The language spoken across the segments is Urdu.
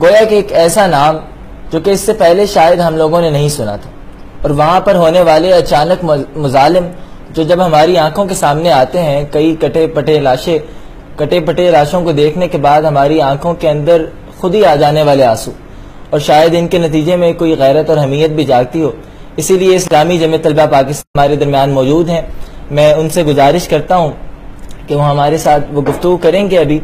گویا کہ ایک ایسا نام جو کہ اس سے پہلے شاید ہم لوگوں نے نہیں سنا تھا، اور وہاں پر ہونے والے اچانک مظالم جو جب ہماری آنکھوں کے سامنے آتے ہیں، کئی کٹے پٹے لاشوں کو دیکھنے کے بعد ہماری آنکھوں کے اندر خود ہی آ جانے والے آنسو، اور شاید ان کے نتیجے میں کوئی غیرت اور حمیت بھی جاگتی ہو. اسی لیے اسلامی جمعیت طلبہ پاکستان ہمارے درمیان موجود ہیں. میں ان سے گزارش کرتا ہوں کہ وہ ہمارے ساتھ وہ گفتگو کریں گے. ابھی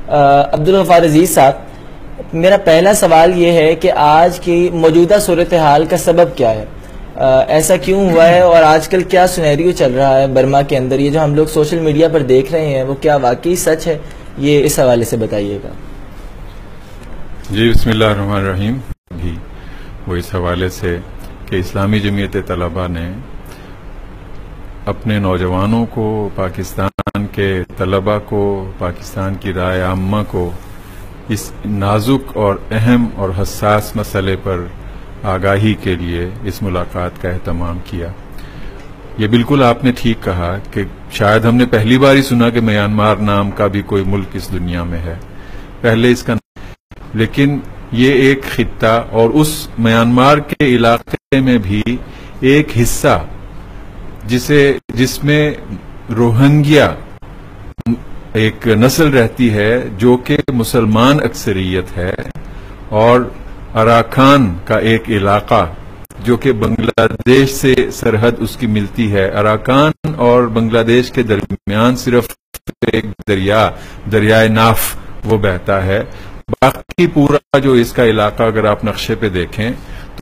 عبدالغفار عزیز صاحب، میرا پہلا سوال یہ ہے کہ آج کی موجودہ صورتحال کا سبب کیا ہے؟ ایسا کیوں ہوا ہے، اور آج کل کیا سینیریو چل رہا ہے برما کے اندر؟ یہ جو ہم لوگ سوشل میڈیا پر دیکھ رہے ہیں وہ کیا واقعی سچ ہے؟ یہ اس حوالے سے بتائیے گا. جی بسم اللہ الرحمن الرحیم. بھی وہ اس حوالے سے کہ اسلامی جمعیت طلبہ نے اپنے نوجوانوں کو، پاکستان کے طلبہ کو، پاکستان کی رائے عامہ کو اس نازک اور اہم اور حساس مسئلے پر آگاہی کے لیے اس ملاقات کا اہتمام کیا. یہ بالکل آپ نے ٹھیک کہا کہ شاید ہم نے پہلی بار ہی سنا کہ میانمار نام کا بھی کوئی ملک اس دنیا میں ہے. پہلے اس کا لیکن یہ ایک خطہ اور اس میانمار کے علاقے میں بھی ایک حصہ جس میں روہنگیا ایک نسل رہتی ہے جو کہ مسلمان اکثریت ہے، اور اراکان کا ایک علاقہ جو کہ بنگلہ دیش سے سرحد اس کی ملتی ہے. اراکان اور بنگلہ دیش کے درمیان صرف ایک دریائے ناف وہ بہتا ہے. باقی پورا جو اس کا علاقہ اگر آپ نقشے پہ دیکھیں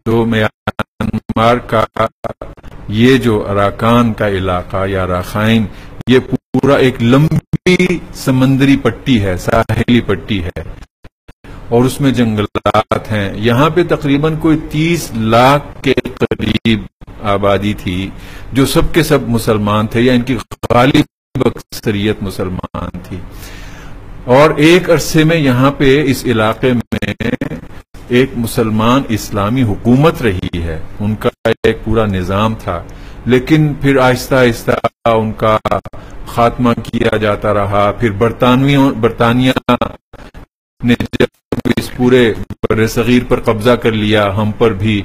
تو میانمار کا یہ جو اراکان کا علاقہ یا راخائن، یہ پورا ایک لمبی سمندری پٹی ہے، ساحلی پٹی ہے، اور اس میں جنگلات ہیں. یہاں پہ تقریباً کوئی 30 لاکھ کے قریب آبادی تھی جو سب کے سب مسلمان تھے، یا ان کی غالب اکثریت مسلمان تھی. اور ایک عرصے میں یہاں پہ اس علاقے میں ایک مسلمان اسلامی حکومت رہی ہے، ان کا ایک پورا نظام تھا. لیکن پھر آہستہ آہستہ ان کا خاتمہ کیا جاتا رہا. پھر برطانیہ نے جب اس پورے بر صغیر پر قبضہ کر لیا، ہم پر بھی،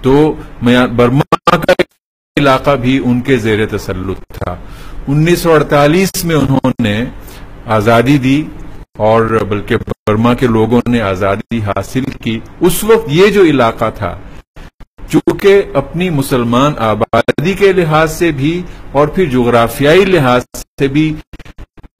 تو برما کا علاقہ بھی ان کے زیر تسلط تھا. 1948 میں انہوں نے آزادی دی، اور بلکہ برما کے لوگوں نے آزادی حاصل کی. اس وقت یہ جو علاقہ تھا، چونکہ اپنی مسلمان آبادی کے لحاظ سے بھی اور پھر جغرافیائی لحاظ سے بھی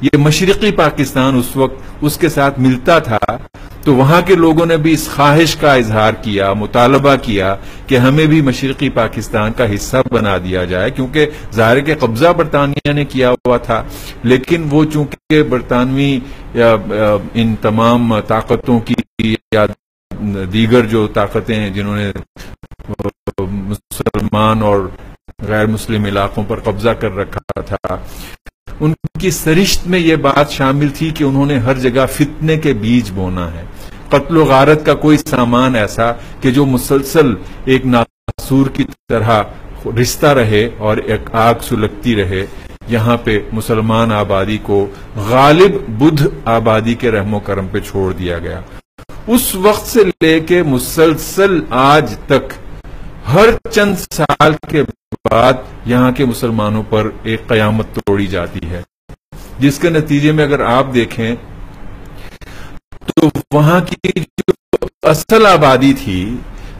یہ مشرقی پاکستان اس وقت اس کے ساتھ ملتا تھا، تو وہاں کے لوگوں نے بھی اس خواہش کا اظہار کیا، مطالبہ کیا کہ ہمیں بھی مشرقی پاکستان کا حصہ بنا دیا جائے، کیونکہ ظاہر کے قبضہ برطانیہ نے کیا ہوا تھا. لیکن وہ چونکہ برطانوی ان تمام طاقتوں کی یا دیگر جو طاقتیں جنہوں نے مسلمان اور غیر مسلم علاقوں پر قبضہ کر رکھا تھا، ان کی سرشت میں یہ بات شامل تھی کہ انہوں نے ہر جگہ فتنے کے بیج بونا ہے. قتل و غارت کا کوئی سامان ایسا کہ جو مسلسل ایک ناسور کی طرح رشتہ رہے اور ایک آگ سلگتی رہے. یہاں پہ مسلمان آبادی کو غالب بدھ آبادی کے رحم و کرم پہ چھوڑ دیا گیا. اس وقت سے لے کے مسلسل آج تک ہر چند سال کے بعد یہاں کے مسلمانوں پر ایک قیامت توڑی جاتی ہے، جس کے نتیجے میں اگر آپ دیکھیں تو وہاں کی جو اصل آبادی تھی،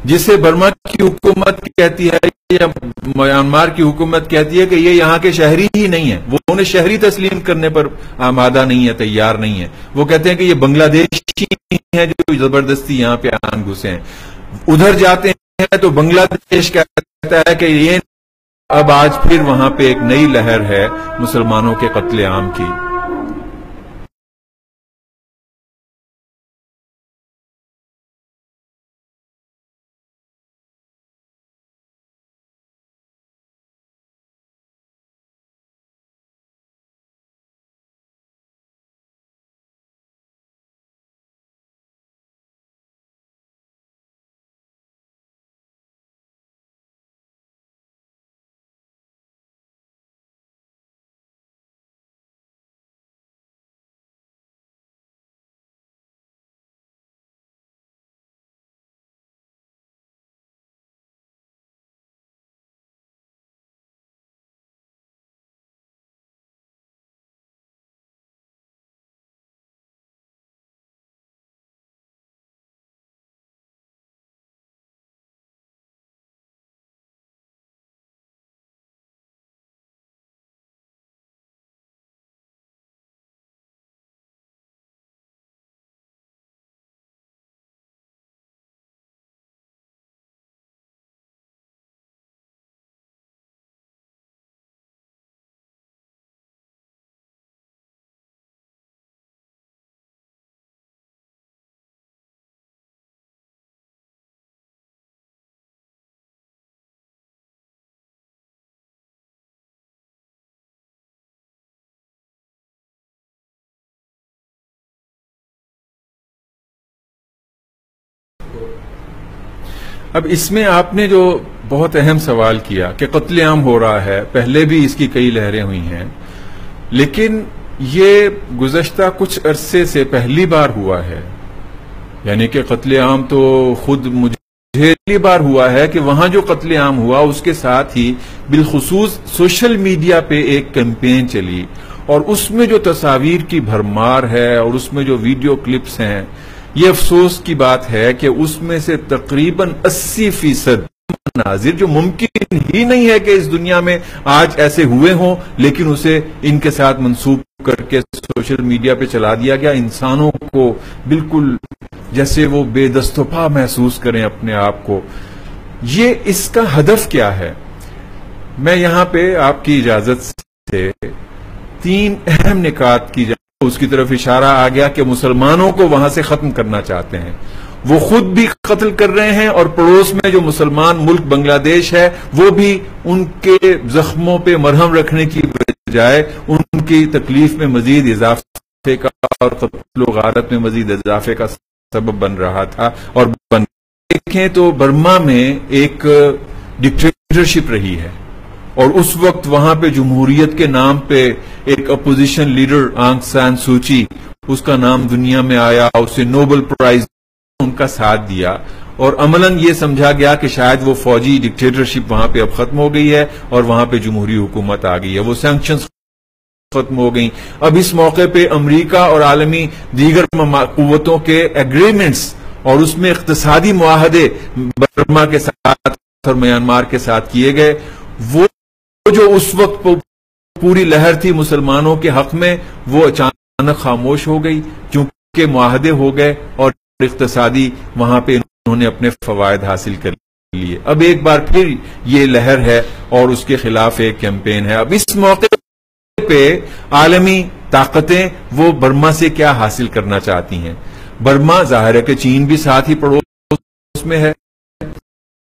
جسے برما کی حکومت کہتی ہے یا میانمار کی حکومت کہتی ہے کہ یہ یہاں کے شہری ہی نہیں ہیں، وہ انہیں شہری تسلیم کرنے پر آمادہ نہیں ہے، تیار نہیں ہے. وہ کہتے ہیں کہ یہ بنگلہ دیشی ہیں جو زبردستی یہاں پہ آن گھسے ہیں. ادھر جاتے ہیں تو بنگلہ دیش کہتا ہے کہ یہ اب آج پھر وہاں پہ ایک نئی لہر ہے مسلمانوں کے قتل عام کی. اب اس میں آپ نے جو بہت اہم سوال کیا کہ قتل عام ہو رہا ہے، پہلے بھی اس کی کئی لہریں ہوئی ہیں، لیکن یہ گزشتہ کچھ عرصے سے پہلی بار ہوا ہے. یعنی کہ قتل عام تو خود مجھے پہلی بار ہوا ہے کہ وہاں جو قتل عام ہوا اس کے ساتھ ہی بالخصوص سوشل میڈیا پہ ایک کیمپین چلی، اور اس میں جو تصاویر کی بھرمار ہے اور اس میں جو ویڈیو کلپس ہیں، یہ افسوس کی بات ہے کہ اس میں سے تقریباً 80% مناظر جو ممکن ہی نہیں ہے کہ اس دنیا میں آج ایسے ہوئے ہوں، لیکن اسے ان کے ساتھ منسوب کر کے سوشل میڈیا پہ چلا دیا گیا. انسانوں کو بالکل جیسے وہ بے دست و پا محسوس کریں اپنے آپ کو. یہ اس کا ہدف کیا ہے؟ میں یہاں پہ آپ کی اجازت سے 3 اہم نکات کی جائے اس کی طرف اشارہ آ گیا کہ مسلمانوں کو وہاں سے ختم کرنا چاہتے ہیں. وہ خود بھی قتل کر رہے ہیں اور پڑوس میں جو مسلمان ملک بنگلہ دیش ہے وہ بھی ان کے زخموں پہ مرہم رکھنے کی بجائے ان کی تکلیف میں مزید اضافے کا اور قتل و غارت میں مزید اضافے کا سبب بن رہا تھا. اور دیکھیں تو برما میں ایک ڈکٹیٹرشپ رہی ہے، اور اس وقت وہاں پہ جمہوریت کے نام پہ ایک اپوزیشن لیڈر آنگ سان سوچی، اس کا نام دنیا میں آیا، اسے نوبل پرائز ان کا ساتھ دیا، اور عملاً یہ سمجھا گیا کہ شاید وہ فوجی ڈکٹیٹرشپ وہاں پہ اب ختم ہو گئی ہے اور وہاں پہ جمہوری حکومت آ گئی ہے، وہ سینکشنز ختم ہو گئیں. اب اس موقع پہ امریکہ اور عالمی دیگر قوتوں کے ایگریمنٹس اور اس میں اقتصادی معاہدے برما کے ساتھ اور میانمار کے ساتھ کیے گئے، وہ جو اس وقت پوری لہر تھی مسلمانوں کے حق میں، وہ اچانک خاموش ہو گئی کیونکہ معاہدے ہو گئے اور اقتصادی وہاں پہ انہوں نے اپنے فوائد حاصل کر لیے. اب ایک بار پھر یہ لہر ہے اور اس کے خلاف ایک کیمپین ہے. اب اس موقع پہ عالمی طاقتیں وہ برما سے کیا حاصل کرنا چاہتی ہیں؟ برما ظاہر ہے کہ چین بھی ساتھ ہی پڑوس میں ہے،